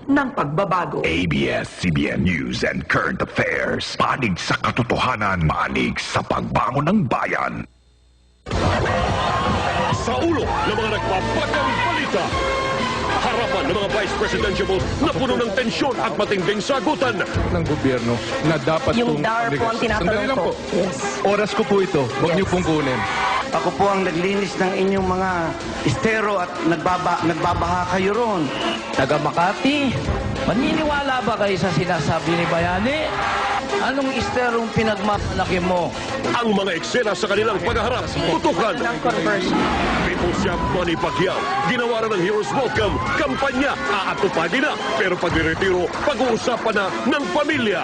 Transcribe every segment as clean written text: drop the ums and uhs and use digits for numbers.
ng pagbabago. ABS-CBN News and Current Affairs. Panig sa katotohanan, manig sa pagbangon ng bayan. Sa ulo ng mga nagpapagang balita, harapan ng mga vice presidential na puno ng tensyon at matinding sagutan. Ng gobyerno na dapat Yung pong DAR po ang Sandali tinatanong lang ko. po. Oras ko po ito. Huwag niyo pong kunin. Ako po ang naglinis ng inyong mga estero at nagbabaha kayo ron. Taga Makati, maniniwala ba kayo sa sinasabi ni Bayani? Anong isterong pinagmamalaki mo? Ang mga eksena sa kanilang paghaharap, tutukan. Ng conversion. People's Champ Manny Pacquiao, ginawa na ng Heroes Welcome, kampanya, aatupagin na. Pero pag niretiro, pag-uusapan na ng pamilya.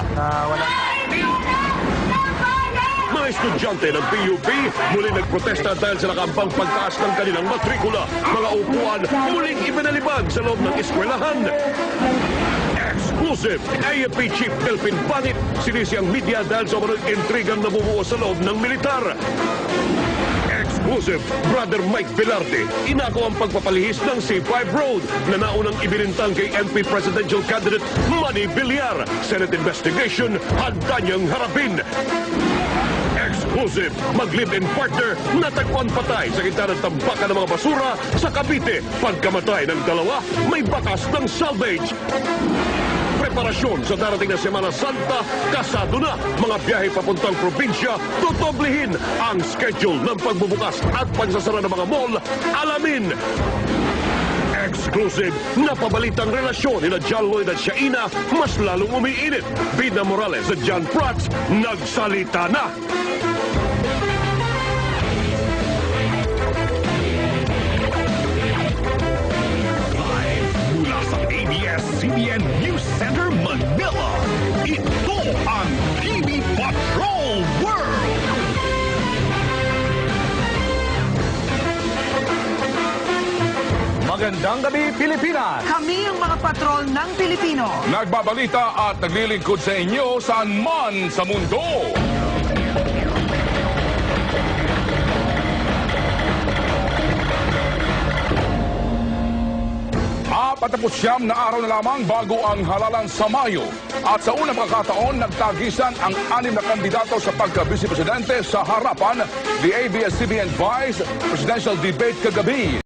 Mga estudyante ng PUP muli nagprotesta dahil sa nakampang pagtaas ng kanilang matrikula. Mga upuan muling ibinalibag sa loob ng eskwelahan. Exclusive! AFP Chief Delphin Pangit sinisi ang media dahil sa mga intrigang nabubuo sa loob ng militar. Exclusive! Brother Mike Velarde inako ang pagpapalihis ng C5 Road na naunang ibinintang kay MP Presidential Candidate Manny Villar. Senate investigation, handa niyang harapin. Exclusive! Mag-live-in partner natagpuan patay sa gitna ng tambakan ng mga basura sa Cavite. Pagkamatay ng dalawa, may bakas ng salvage. Preparasyon sa darating na Semana Santa, kasado na mga biyahe papuntang probinsya, tutoblihin ang schedule ng pagbubukas at pagsasara ng mga mall, alamin. Exclusive na pabalitang relasyon nila John Lloyd at Shaina mas lalong umiinit. Bida Morales at John Prats nagsalita na. Mula sa ABS-CBN News Center, Manila, ito ang TV Patrol World! Magandang gabi, Pilipinas! Kami ang mga patrol ng Pilipino. Nagbabalita at naglilingkod sa inyo saan man sa mundo. Patapos na araw na lamang bago ang halalan sa Mayo. At sa unang pagkakataon, nagtagisan ang 6 na kandidato sa pagka-vice presidente sa harapan ni ABS-CBN Vice Presidential Debate kagabi.